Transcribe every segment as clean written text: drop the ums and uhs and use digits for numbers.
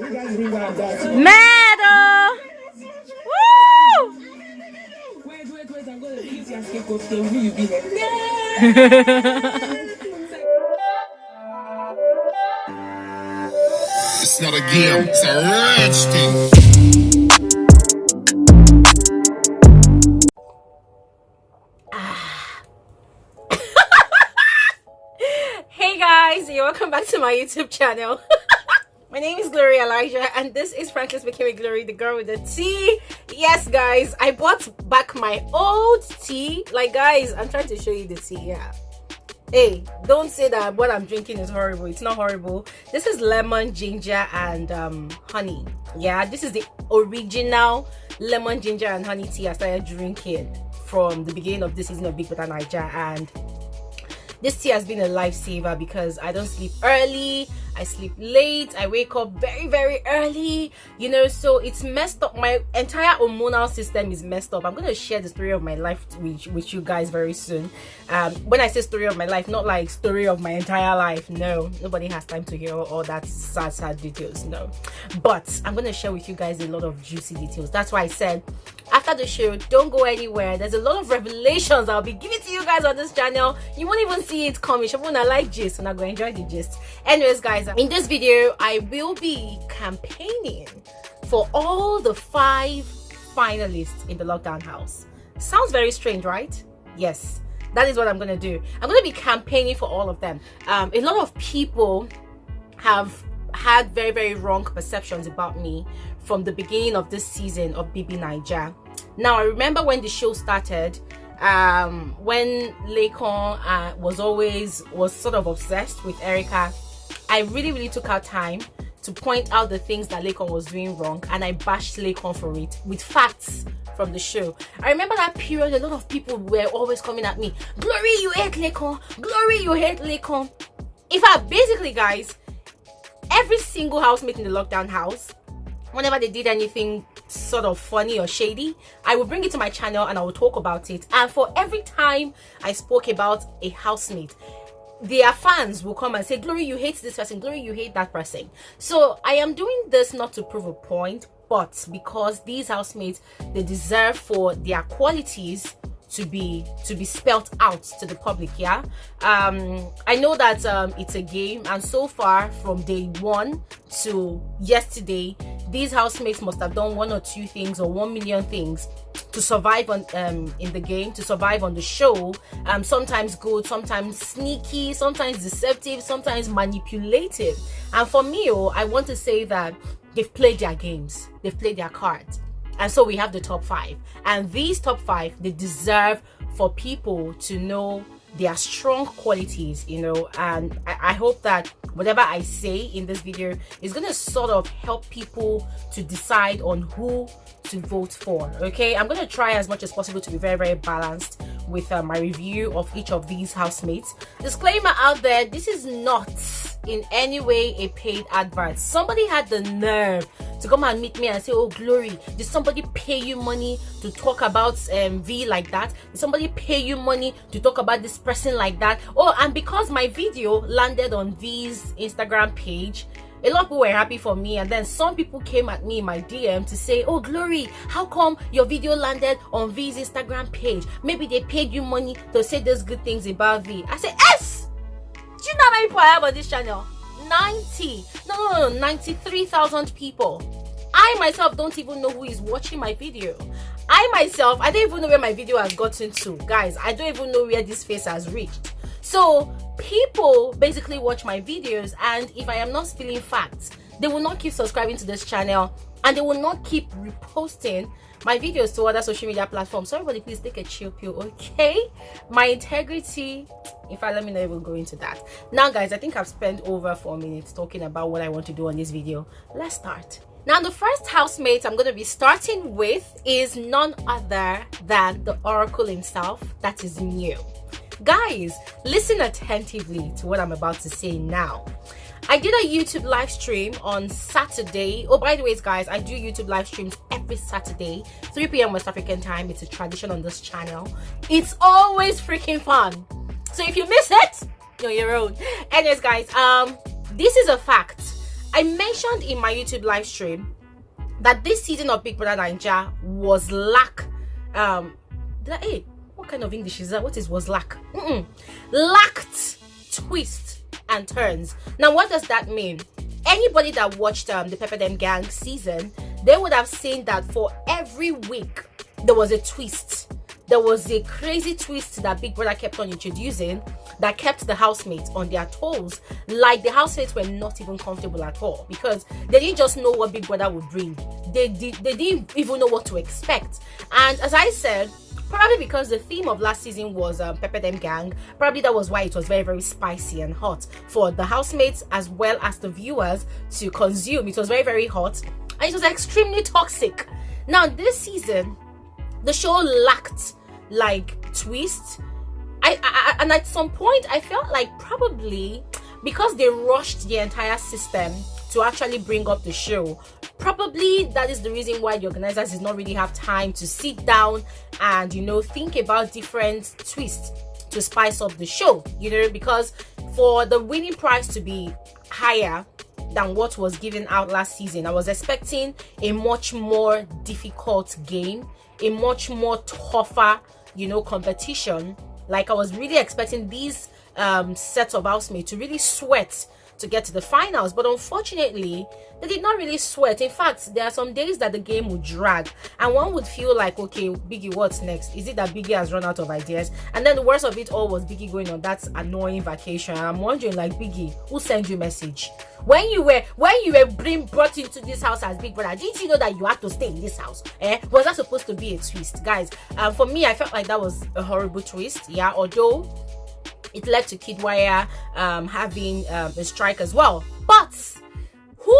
Medal! Woo! Wait, I'm going to use your scapegoat thing. Will you be here? It's not a game, it's a rich thing. Hey guys, welcome back to my YouTube channel. My name is Glory Elijah and this is Frankly Speaking with Glory, the girl with the tea. Yes guys, I brought back my old tea. Like guys, I'm trying to show you the tea. Yeah, hey, don't say that what I'm drinking is horrible. It's not horrible. This is lemon, ginger and honey. Yeah, this is the original lemon, ginger and honey tea I started drinking from the beginning of this season of Bbnaija, and this tea has been a lifesaver because I don't sleep early, I sleep late, I wake up very, very early, you know, so it's messed up. My entire hormonal system is messed up. I'm going to share the story of my life with you guys very soon. When I say story of my life, not like story of my entire life. No, nobody has time to hear all that sad details, no. But I'm going to share with you guys a lot of juicy details. That's why I said after the show, don't go anywhere. There's a lot of revelations I'll be giving to you guys on this channel. You won't even see it coming. I'm gonna like gist and I'm gonna enjoy the gist. Anyways guys, in this video I will be campaigning for all the 5 finalists in the lockdown house. Sounds very strange, right? Yes, that is what I'm gonna do. I'm gonna be campaigning for all of them. A lot of people have had very, very wrong perceptions about me from the beginning of this season of Bbnaija. Now I remember when the show started, when Laycon was sort of obsessed with Erica. I really took our time to point out the things that Laycon was doing wrong, and I bashed Laycon for it with facts from the show. I remember that period, a lot of people were always coming at me, Glory, you hate Laycon, Glory, you hate Laycon. In fact, basically guys, every single housemate in the lockdown house, whenever they did anything sort of funny or shady, I would bring it to my channel and I would talk about it. And for every time I spoke about a housemate, their fans will come and say, Glory, you hate this person, Glory, you hate that person. So I am doing this not to prove a point, but because these housemates, they deserve for their qualities to be spelt out to the public. Yeah, I know that it's a game, and so far from day 1 to yesterday, these housemates must have done 1 or 2 things or 1 million things to survive on in the game, to survive on the show. Sometimes good, sometimes sneaky, sometimes deceptive, sometimes manipulative. And for me, I want to say that they've played their games, they've played their cards. And so we have the top 5, and these top 5, they deserve for people to know their strong qualities, you know. And I hope that whatever I say in this video is going to sort of help people to decide on who to vote for. Okay, I'm going to try as much as possible to be very, very balanced with my review of each of these housemates. Disclaimer out there, this is not in any way a paid advert. Somebody had the nerve to come and meet me and say, oh Glory, did somebody pay you money to talk about V like that? Did somebody pay you money to talk about this person like that? Oh, and because my video landed on V's Instagram page, a lot of people were happy for me, and then some people came at me in my DM to say, oh Glory, how come your video landed on V's Instagram page? Maybe they paid you money to say those good things about V. I said, yes! Do you know how many people I have on this channel? 93,000 people. I myself don't even know who is watching my video. I don't even know where my video has gotten to. Guys, I don't even know where this face has reached. So people basically watch my videos, and if I am not spilling facts, they will not keep subscribing to this channel, and they will not keep reposting my videos to other social media platforms. So everybody, please take a chill pill, okay? My integrity, in fact, let me not even go into that. Now guys, I think I've spent over 4 minutes talking about what I want to do on this video. Let's start. Now the first housemate I'm going to be starting with is none other than the Oracle himself, that is Imo. Guys, listen attentively to what I'm about to say now. I did a YouTube live stream on Saturday. Oh, by the way, guys, I do YouTube live streams every Saturday, 3 p.m. West African time. It's a tradition on this channel. It's always freaking fun. So if you miss it, you're your own. Anyways, guys, this is a fact. I mentioned in my YouTube live stream that this season of Big Brother Naija was lack. What kind of English is that? What is was lack? Lacked twists and turns. Now, what does that mean? Anybody that watched the Pepper Dem Gang season, they would have seen that for every week there was a twist. There was a crazy twist that Big Brother kept on introducing that kept the housemates on their toes. Like, the housemates were not even comfortable at all because they didn't just know what Big Brother would bring. They didn't even know what to expect. And as I said, probably because the theme of last season was Pepper Dem Gang, probably that was why it was very, very spicy and hot for the housemates as well as the viewers to consume. It was very, very hot and it was extremely toxic. Now, this season, the show lacked like twist. And at some point I felt like probably because they rushed the entire system to actually bring up the show, probably that is the reason why the organizers did not really have time to sit down and, you know, think about different twists to spice up the show, you know, because for the winning prize to be higher than what was given out last season, I was expecting a much more difficult game, a much more tougher, you know, competition. Like, I was really expecting these sets of housemates to really sweat to get to the finals, but unfortunately they did not really sweat. In fact, there are some days that the game would drag and one would feel like, okay, Biggie, what's next? Is it that Biggie has run out of ideas? And then the worst of it all was Biggie going on that annoying vacation. I'm wondering, like, Biggie, who sent you a message when you were brought into this house as Big Brother? Didn't you know that you had to stay in this house? Was that supposed to be a twist, guys? For me, I felt like that was a horrible twist. Yeah, although it led to Kidwaya having a strike as well. But who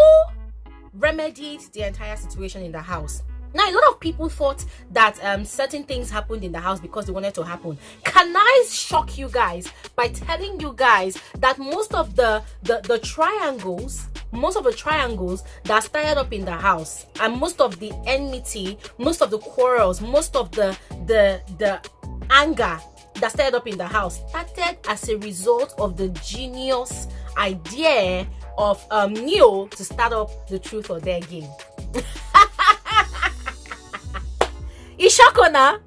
remedied the entire situation in the house? Now, a lot of people thought that certain things happened in the house because they wanted to happen. Can I shock you guys by telling you guys that most of the triangles that started up in the house, and most of the enmity, most of the quarrels, most of the anger that started up in the house started as a result of the genius idea of Neo to start up the Truth or Dare game. Ishakona,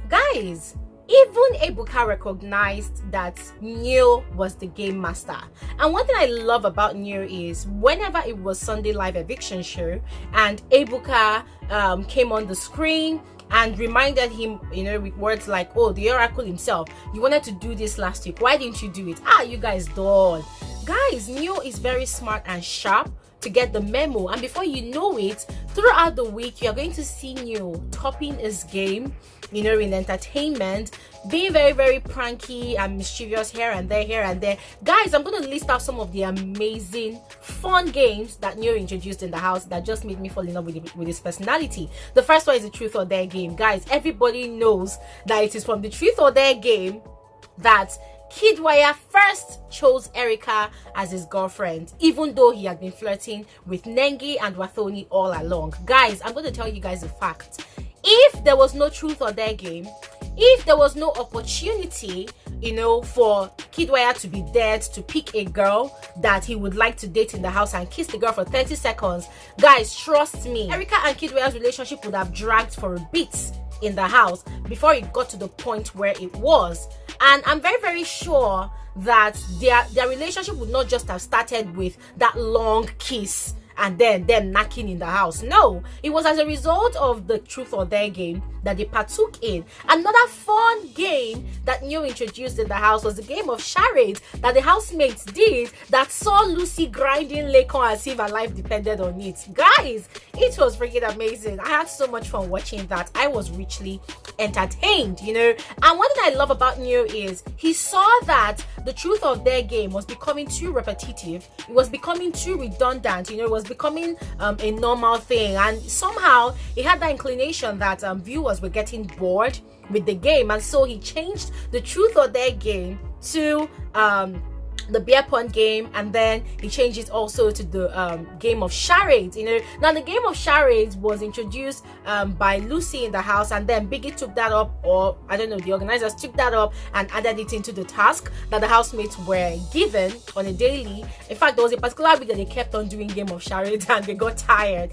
guys, even Ebuka recognized that Neo was the game master. And one thing I love about Neo is whenever it was Sunday live eviction show and Ebuka came on the screen and reminded him, you know, with words like, oh, the oracle himself, you wanted to do this last week, why didn't you do it? You guys dull. Guys, Neo is very smart and sharp to get the memo, and before you know it, throughout the week you're going to see Neo topping his game, you know, in entertainment, being very, very pranky and mischievous here and there. Guys, I'm going to list out some of the amazing fun games that Neo introduced in the house that just made me fall in love with his personality. The first one is the Truth or Dare game. Guys, everybody knows that it is from the Truth or Dare game that Kidwaya first chose Erica as his girlfriend, even though he had been flirting with Nengi and Wathoni all along. Guys, I'm going to tell you guys a fact. If there was no Truth or Dare game, if there was no opportunity, you know, for Kidwaya to be dared to pick a girl that he would like to date in the house and kiss the girl for 30 seconds, guys, trust me, Erica and Kidwaya's relationship would have dragged for a bit in the house before it got to the point where it was. And I'm very, very sure that their relationship would not just have started with that long kiss and then them knocking in the house. No, it was as a result of the Truth or Dare game that they partook in. Another fun game that Neo introduced in the house was the game of charades that the housemates did that saw Lucy grinding Laycon as if her life depended on it. Guys, it was freaking amazing. I had so much fun watching that. I was richly entertained, you know. And one thing I love about Neo is he saw that the Truth or Dare game was becoming too repetitive. It was becoming too redundant, you know. It was becoming a normal thing, and somehow he had that inclination that viewers were getting bored with the game, and so he changed the Truth or Dare game to the beer pong game, and then he changed it also to the game of charades. Now the game of charades was introduced by Lucy in the house, and then Biggie took that up, or I don't know, the organizers took that up and added it into the task that the housemates were given on a daily. In fact, there was a particular week that they kept on doing game of charades and they got tired,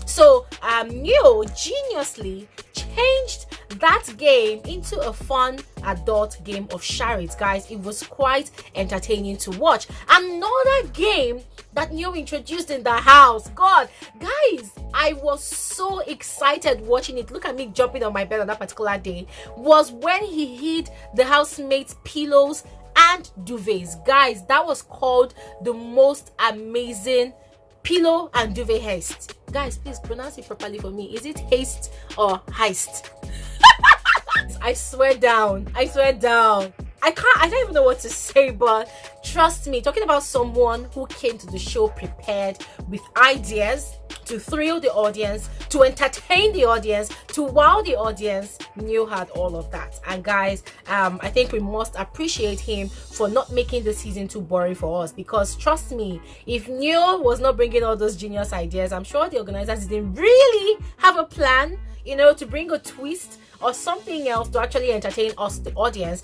so Neo geniusly changed that game into a fun adult game of charades. Guys, it was quite entertaining to watch. Another game that Neo introduced in the house, God, guys, I was so excited watching it. Look at me jumping on my bed on that particular day. Was when he hid the housemates' pillows and duvets. Guys, that was called the most amazing pillow and duvet heist. Guys, please pronounce it properly for me. Is it haste or heist? I swear down. I don't even know what to say, but trust me, talking about someone who came to the show prepared with ideas to thrill the audience, to entertain the audience, to wow the audience. Neo had all of that. And guys, I think we must appreciate him for not making the season too boring for us, because trust me, if Neo was not bringing all those genius ideas, I'm sure the organizers didn't really have a plan, to bring a twist or something else to actually entertain us, the audience,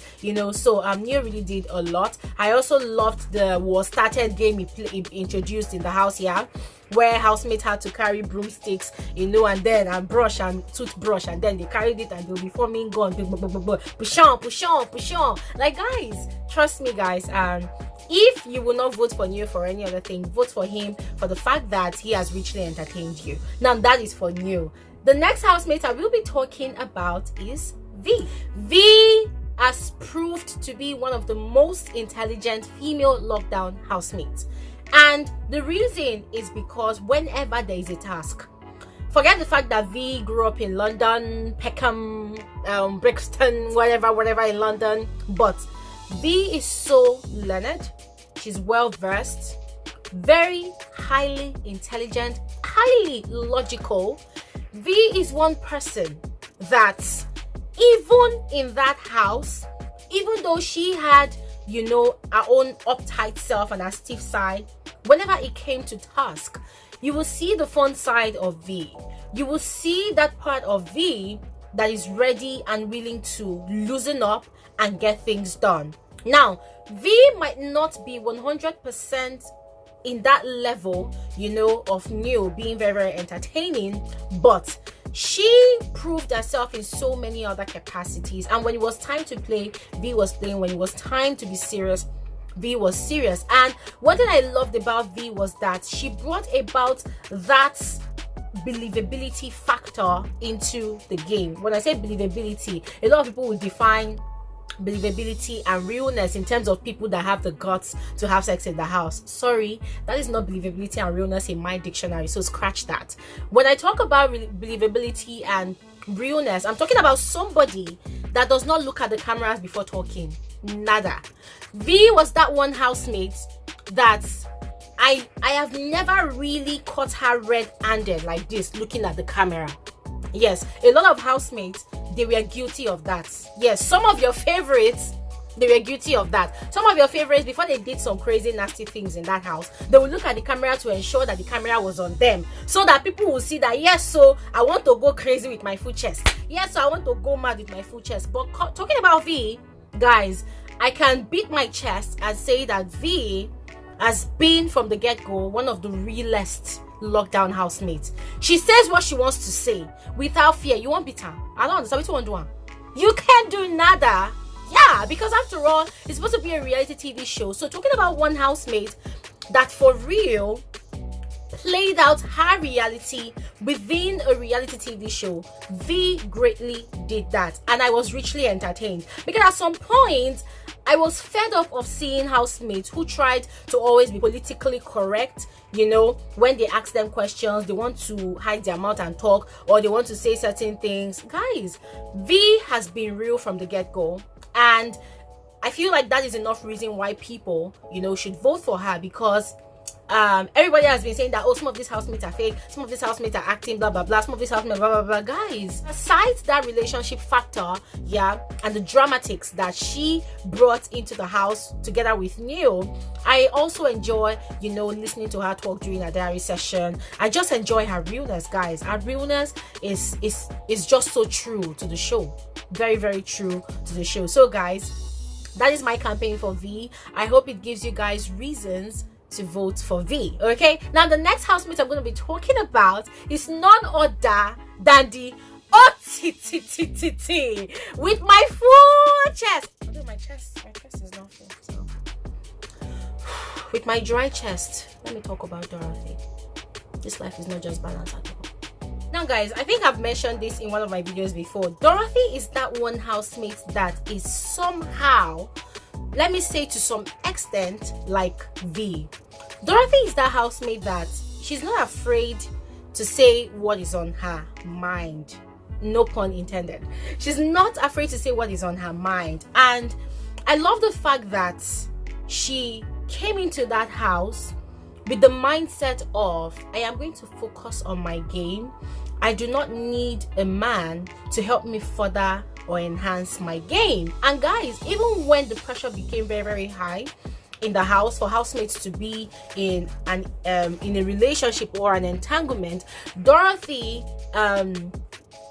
so Neo really did a lot. I also loved the was started game he introduced in the house here, where housemates had to carry broomsticks, and then brush and toothbrush, and then they carried it and they'll be forming gun, push on. Like, guys, trust me, guys, if you will not vote for Neo for any other thing, vote for him for the fact that he has richly entertained you. Now that is for Neo. The next housemate I will be talking about is V. V has proved to be one of the most intelligent female lockdown housemates. And the reason is because whenever there is a task, forget the fact that V grew up in London, Peckham, Brixton, whatever in London, but V is so learned, she's well versed, very highly intelligent, highly logical. V is one person that even in that house, even though she had, her own uptight self and her stiff side, whenever it came to task, you will see the fun side of V. You will see that part of V that is ready and willing to loosen up and get things done. Now, V might not be 100% in that level, of Neo being very, very entertaining, but she proved herself in so many other capacities. And when it was time to play, V was playing. When it was time to be serious, V was serious. And one thing I loved about V was that she brought about that believability factor into the game. When I say believability, a lot of people will define believability and realness in terms of people that have the guts to have sex in the house. Sorry, that is not believability and realness in my dictionary, so scratch that. When I talk about believability and realness, I'm talking about somebody that does not look at the cameras before talking. Nada. V was that one housemate that I have never really caught her red-handed like this looking at the camera. Yes, a lot of housemates, they were guilty of that. Yes, some of your favorites, they were guilty of that. Some of your favorites, before they did some crazy nasty things in that house, they would look at the camera to ensure that the camera was on them, so that people will see that, yes, so I want to go crazy with my full chest. Yes, so I want to go mad with my full chest. But talking about V, guys, I can beat my chest and say that V has been from the get-go one of the realest lockdown housemates. She says what she wants to say without fear. You won't beat her. I don't understand what you want to do. You can't do nada. Yeah, because after all, it's supposed to be a reality TV show. So talking about one housemate that for real played out her reality within a reality TV show, V greatly did that, and I was richly entertained, because at some point I was fed up of seeing housemates who tried to always be politically correct. When they ask them questions, they want to hide their mouth and talk, or they want to say certain things. Guys, V has been real from the get-go, and I feel like that is enough reason why people, should vote for her, because everybody has been saying that, oh, some of these housemates are fake, some of these housemates are acting, blah blah blah, some of these housemates blah blah blah. Guys, aside that relationship factor, yeah, and the dramatics that she brought into the house together with Neil, I also enjoy, you know, listening to her talk during a diary session. I just enjoy her realness, guys. Her realness is just so true to the show, very very true to the show. So guys, that is my campaign for V. I hope it gives you guys reasons to vote for V. Okay, now the next housemate I'm going to be talking about is none other than the OTTTT with my full chest. Although my chest is not full, so with my dry chest, let me talk about Dorathy. This life is not just balance at all. Now guys, I think I've mentioned this in one of my videos before. Dorathy is that one housemate that is somehow, let me say to some extent, like V. Dorathy is that housemate that she's not afraid to say what is on her mind. No pun intended. She's not afraid to say what is on her mind. And I love the fact that she came into that house with the mindset of, I am going to focus on my game. I do not need a man to help me further or enhance my game. And guys, even when the pressure became very very high in the house for housemates to be in a relationship or an entanglement, Dorathy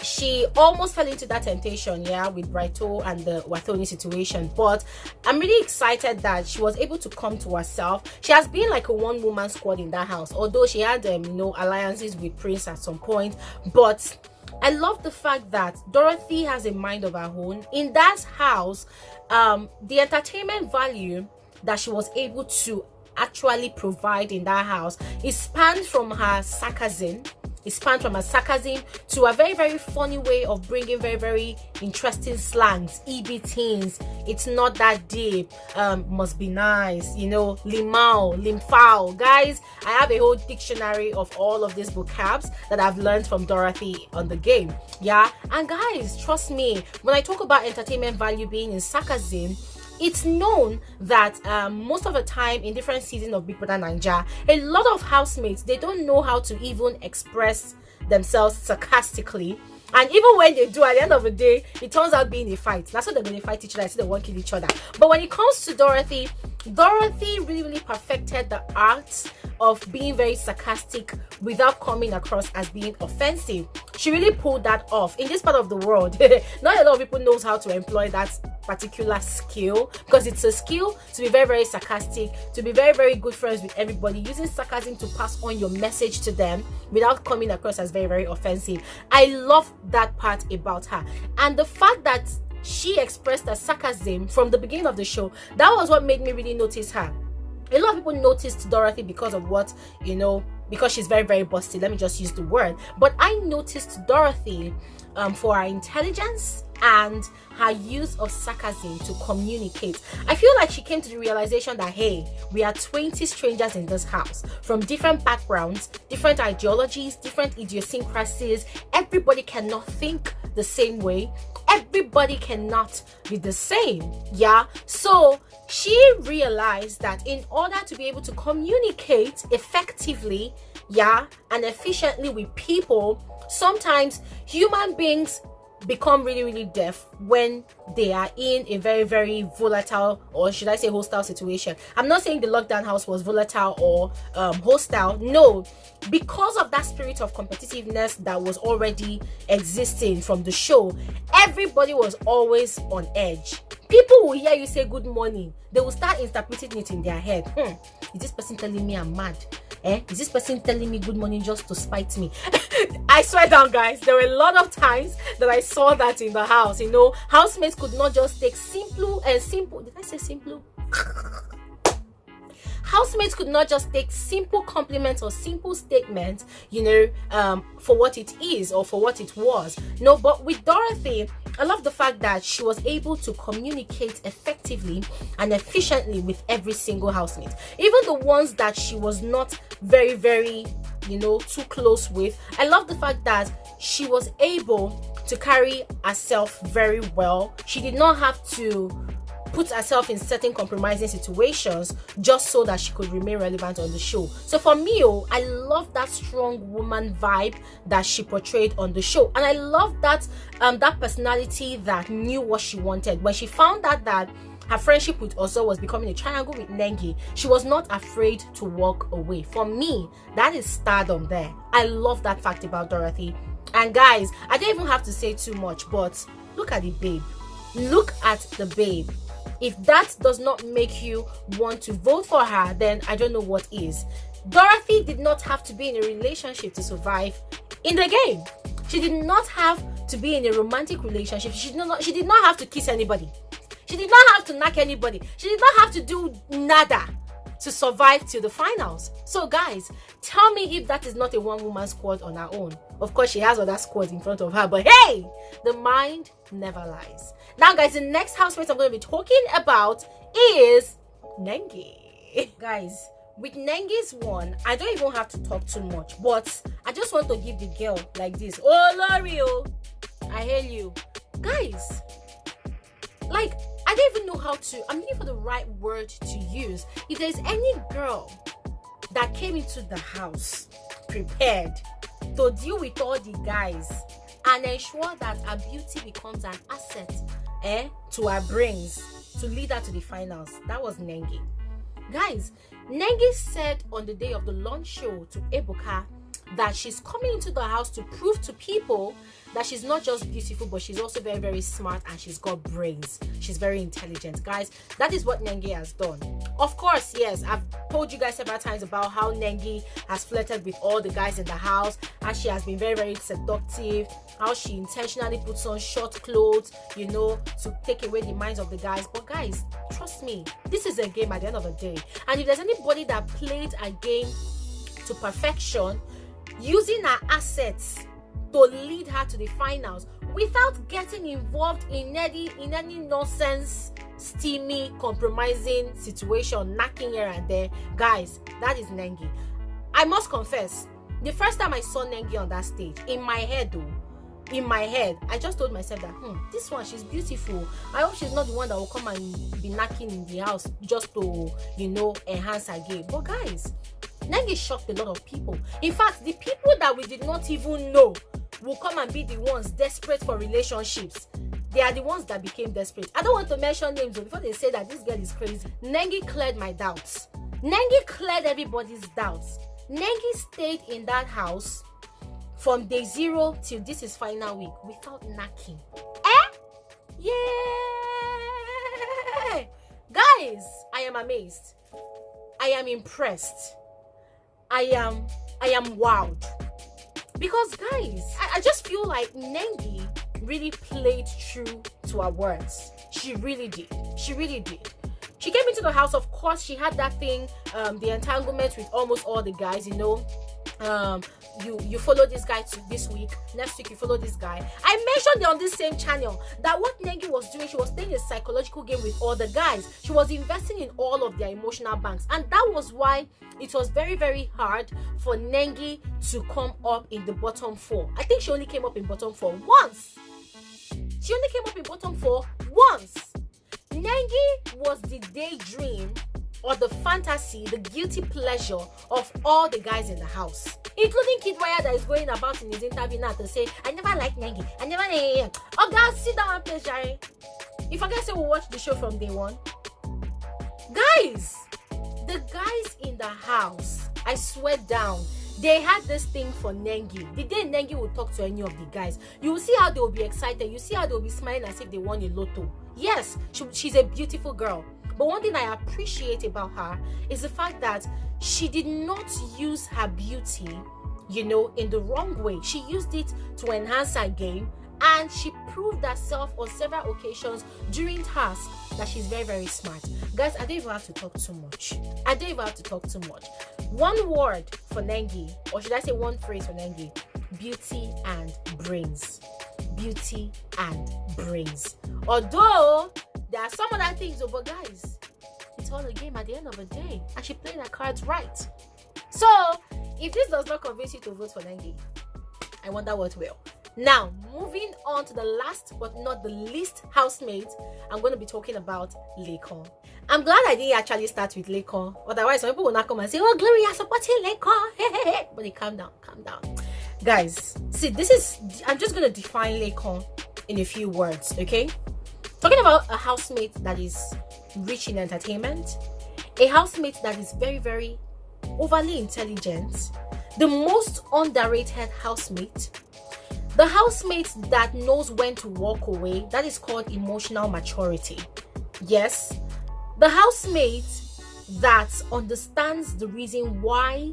she almost fell into that temptation, yeah, with Brighto and the Wathoni situation. But I'm really excited that she was able to come to herself. She has been like a one-woman squad in that house, although she had you know, alliances with Prince at some point. But I love the fact that Dorathy has a mind of her own in that house. The entertainment value that she was able to actually provide in that house is spanned from her sarcasm. It spanned from a sarcasm to a very very funny way of bringing very very interesting slangs, EBTs. It's not that deep. Must be nice, you know, limao, limfao. Guys, I have a whole dictionary of all of these vocabs that I've learned from Dorathy on the game. Yeah, and guys, trust me, when I talk about entertainment value being in sarcasm, it's known that most of the time in different seasons of Bbnaija, a lot of housemates, they don't know how to even express themselves sarcastically. And even when they do, at the end of the day, it turns out being a fight. That's what they're going to fight each other. I see they won't kill each other. But when it comes to Dorathy, Dorathy really perfected the art of being very sarcastic without coming across as being offensive. She really pulled that off. In this part of the world, not a lot of people knows how to employ that particular skill, because it's a skill to be very very sarcastic, to be very very good friends with everybody, using sarcasm to pass on your message to them without coming across as very very offensive. I love that part about her, and the fact that she expressed her sarcasm from the beginning of the show, that was what made me really notice her. A lot of people noticed Dorathy because of what, you know, because she's very very busty, let me just use the word. But I noticed Dorathy for her intelligence and her use of sarcasm to communicate. I feel like she came to the realization that, hey, we are 20 strangers in this house from different backgrounds, different ideologies, different idiosyncrasies. Everybody cannot think the same way. Everybody cannot be the same. Yeah, so she realized that in order to be able to communicate effectively, yeah, and efficiently with people, sometimes human beings become really really deaf when they are in a very very volatile, or should I say hostile situation. I'm not saying the lockdown house was volatile or hostile, no, because of that spirit of competitiveness that was already existing from the show. Everybody was always on edge. People will hear you say good morning, they will start interpreting it in their head. Is this person telling me I'm mad? Is this person telling me good morning just to spite me? I swear down, guys, there were a lot of times that I saw that in the house. You know, housemates could not just take simple. Did I say simple? Housemates could not just take simple compliments or simple statements, you know, for what it is or for what it was. No, but with Dorathy, I love the fact that she was able to communicate effectively and efficiently with every single housemate, even the ones that she was not very, very, you know, too close with. I love the fact that she was able to carry herself very well. She did not have to put herself in certain compromising situations just so that she could remain relevant on the show. So for me, I love that strong woman vibe that she portrayed on the show, and I love that that personality that knew what she wanted. When she found out that her friendship with Ozo was becoming a triangle with Nengi, she was not afraid to walk away. For me, that is stardom there. I love that fact about Dorathy. And guys, I don't even have to say too much, but look at the babe. Look at the babe. If that does not make you want to vote for her, then I don't know what is. Dorathy did not have to be in a relationship to survive in the game. She did not have to be in a romantic relationship. She did not have to kiss anybody. She did not have to knock anybody. She did not have to do nada to survive to the finals. So guys, tell me if that is not a one-woman squad on her own. Of course, she has other squads in front of her, but hey, the mind never lies. Now guys, the next housemate I'm going to be talking about is Nengi. Guys, with Nengi's one, I don't even have to talk too much, but I just want to give the girl like this. Oh, L'Oreal, I hail you. Guys, like, I don't even know how to, I'm looking for the right word to use. If there's any girl that came into the house prepared to deal with all the guys and ensure that her beauty becomes an asset to her brains to lead her to the finals, that was Nengi. Guys, Nengi said on the day of the launch show to Ebuka that she's coming into the house to prove to people that she's not just beautiful, but she's also very, very smart, and she's got brains. She's very intelligent. Guys, that is what Nengi has done. Of course, yes, I've told you guys several times about how Nengi has flirted with all the guys in the house, and she has been very, very seductive, how she intentionally puts on short clothes, you know, to take away the minds of the guys. But guys, trust me, this is a game at the end of the day. And if there's anybody that played a game to perfection, using her assets to lead her to the finals without getting involved in any nonsense, steamy, compromising situation, knocking here and there, guys, that is Nengi. I must confess, the first time I saw Nengi on that stage, in my head, I just told myself that this one, she's beautiful. I hope she's not the one that will come and be knocking in the house just to, you know, enhance her game. But guys, Nengi shocked a lot of people. In fact, the people that we did not even know will come and be the ones desperate for relationships. They are the ones that became desperate. I don't want to mention names before they say that this girl is crazy. Nengi cleared my doubts. Nengi cleared everybody's doubts. Nengi stayed in that house from day 0 till this is final week without knocking. Yeah! Guys, I am amazed. I am impressed. I am wowed. Because guys, I just feel like Nengi really played true to her words. She really did. She really did. She came into the house, of course, she had that thing, the entanglement with almost all the guys, you know. You follow this guy this week, next week you follow this guy. I mentioned on this same channel that what Nengi was doing, she was playing a psychological game with all the guys. She was investing in all of their emotional banks, and that was why it was very, very hard for Nengi to come up in the bottom 4. I think she only came up in bottom 4 once. She only came up in bottom 4 once. Nengi was the daydream or the fantasy, the guilty pleasure of all the guys in the house, including Kid Wire that is going about in his interview now to say, I never liked Nengi. I never. Oh, guys, sit down and play, Jerry. If I guess we'll watch the show from day 1. Guys, the guys in the house, I swear down, they had this thing for Nengi. The day Nengi will talk to any of the guys, you will see how they will be excited. You see how they will be smiling as if they won a lotto. Yes, she's a beautiful girl. But one thing I appreciate about her is the fact that she did not use her beauty, you know, in the wrong way. She used it to enhance her game, and she proved herself on several occasions during tasks that she's very, very smart. Guys, I don't even have to talk too much. One word for Nengi, or should I say one phrase for Nengi: beauty and brains. Beauty and brains. Although there are some other things, but guys, it's all a game at the end of the day, and she played her cards right. So if this does not convince you to vote for Nengi, I wonder what will. Now, moving on to the last but not the least housemate, I'm going to be talking about Laycon. I'm glad I didn't actually start with Laycon. Otherwise, some people will not come and say, "Oh, Glory, you're supporting Laycon." But they calm down. Guys, see, I'm just going to define Laycon in a few words, okay? Talking about a housemate that is rich in entertainment, a housemate that is very, very overly intelligent, the most underrated housemate, the housemate that knows when to walk away. That is called emotional maturity. Yes, the housemate that understands the reason why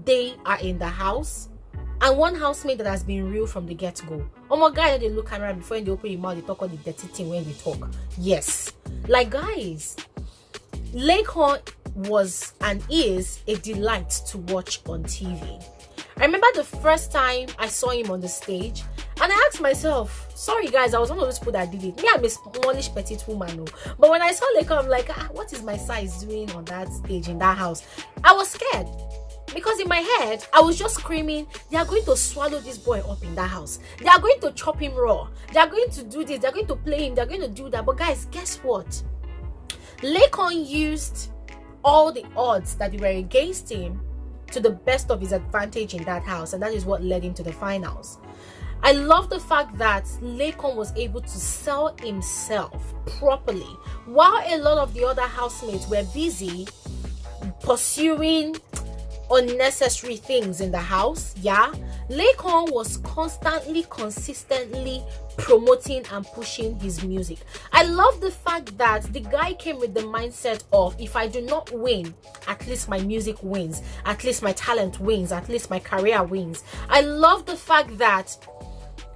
they are in the house, and one housemate that has been real from the get-go. Oh my God, they look camera before they open your mouth, they talk all the dirty thing when they talk. Yes, like guys, Laycon was and is a delight to watch on TV. I remember the first time I saw him on the stage, and I asked myself, sorry guys, I was one of those people that did it. Me, I'm a smallish petite woman, but when I saw Laycon, I'm like, what is my size doing on that stage in that house? I was scared. Because in my head, I was just screaming, they are going to swallow this boy up in that house. They are going to chop him raw. They are going to do this. They are going to play him. They are going to do that. But guys, guess what? Laycon used all the odds that were against him to the best of his advantage in that house. And that is what led him to the finals. I love the fact that Laycon was able to sell himself properly. While a lot of the other housemates were busy pursuing unnecessary things in the house, Laycon was consistently promoting and pushing his music. I love the fact that the guy came with the mindset of, if I do not win, at least my music wins, at least my talent wins, at least my career wins. I love the fact that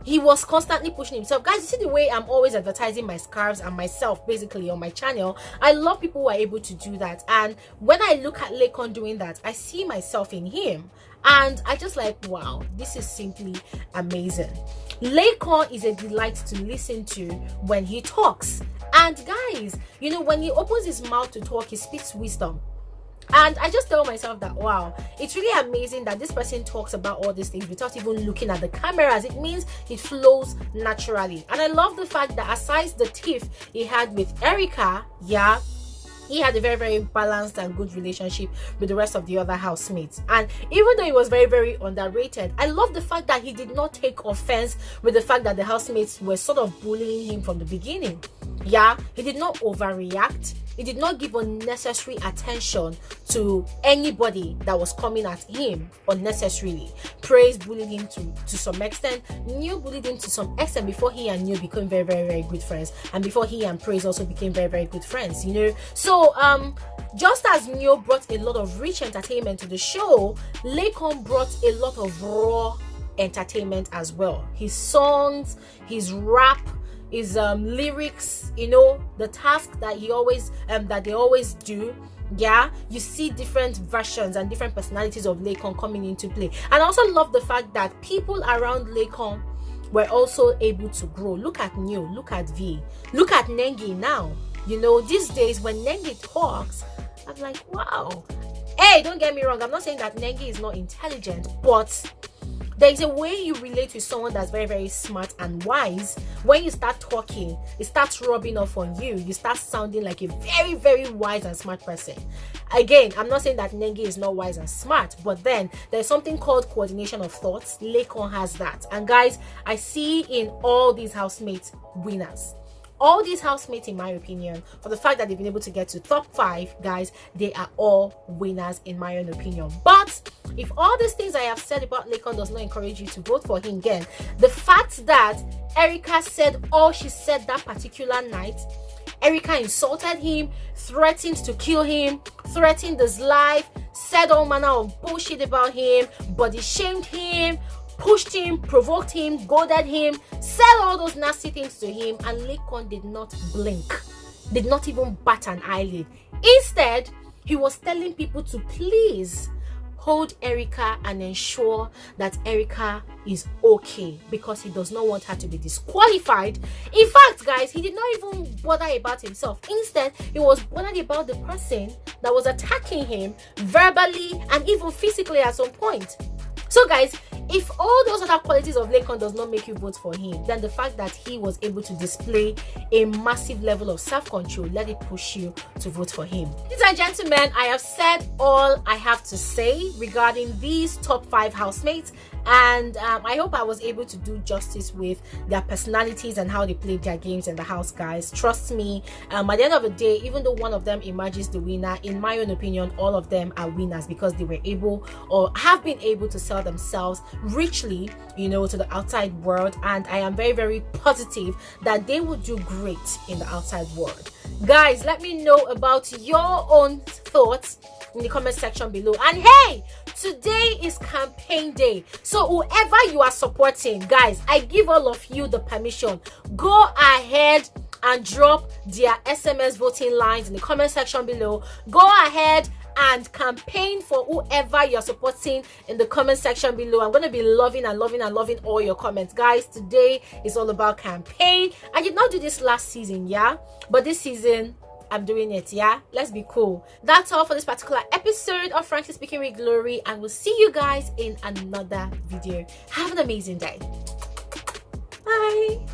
he was constantly pushing himself. Guys, you see the way I'm always advertising my scarves and myself basically on my channel. I love people who are able to do that. And when I look at Laycon doing that, I see myself in him. And I just like, wow, this is simply amazing. Laycon is a delight to listen to when he talks. And guys, you know, when he opens his mouth to talk, he speaks wisdom. And I just tell myself that, wow, it's really amazing that this person talks about all these things without even looking at the cameras. It means it flows naturally. And I love the fact that aside the tiff he had with Erica, he had a very, very balanced and good relationship with the rest of the other housemates. And even though he was very, very underrated, I love the fact that he did not take offense with the fact that the housemates were sort of bullying him from the beginning. He did not overreact. He did not give unnecessary attention to anybody that was coming at him unnecessarily. Praise bullied him to some extent. New bullied him to some extent before he and New became very, very, very good friends. And before he and Praise also became very, very good friends, you know. So, just as New brought a lot of rich entertainment to the show, Laycon brought a lot of raw entertainment as well. His songs, his rap, his lyrics, you know, the task that he always that they always do. You see different versions and different personalities of Laycon coming into play. And I also love the fact that people around Laycon were also able to grow. Look at New, look at V, look at Nengi now. You know, these days when Nengi talks, I'm like, wow. Hey, don't get me wrong, I'm not saying that Nengi is not intelligent, but there is a way you relate with someone that's very, very smart and wise. When you start talking, it starts rubbing off on you. You start sounding like a very, very wise and smart person. Again, I'm not saying that Nengi is not wise and smart, but then there's something called coordination of thoughts. Laycon has that. And guys, I see in all these housemates winners. All these housemates, in my opinion, for the fact that they've been able to get to top 5, guys, they are all winners in my own opinion. But if all these things I have said about Laycon does not encourage you to vote for him again, the fact that Erica said all she said that particular night, Erica insulted him, threatened to kill him, threatened his life, said all manner of bullshit about him, body shamed him, pushed him, provoked him, goaded him, said all those nasty things to him, and Laycon did not blink, did not even bat an eyelid. Instead, he was telling people to please hold Erica and ensure that Erica is okay, because he does not want her to be disqualified. In fact, guys, he did not even bother about himself. Instead, he was bothered about the person that was attacking him verbally and even physically at some point. So guys, if all those other qualities of Laycon does not make you vote for him, then the fact that he was able to display a massive level of self-control, let it push you to vote for him. Ladies and gentlemen, I have said all I have to say regarding these top 5 housemates, and I hope I was able to do justice with their personalities and how they played their games in the house, guys. Trust me, at the end of the day, even though one of them emerges the winner, in my own opinion, all of them are winners because they were able or have been able to sell themselves richly, you know, to the outside world, and I am very, very positive that they will do great in the outside world. Guys, let me know about your own thoughts in the comment section below. And hey, today is campaign day, so whoever you are supporting, guys, I give all of you the permission, go ahead and drop their SMS voting lines in the comment section below. Go ahead and campaign for whoever you're supporting in the comment section below. I'm going to be loving all your comments, guys. Today is all about campaign. I did not do this last season, yeah, but this season I'm doing it, yeah. Let's be cool. That's all for this particular episode of Frankly Speaking with Glory, and we'll see you guys in another video. Have an amazing day. Bye.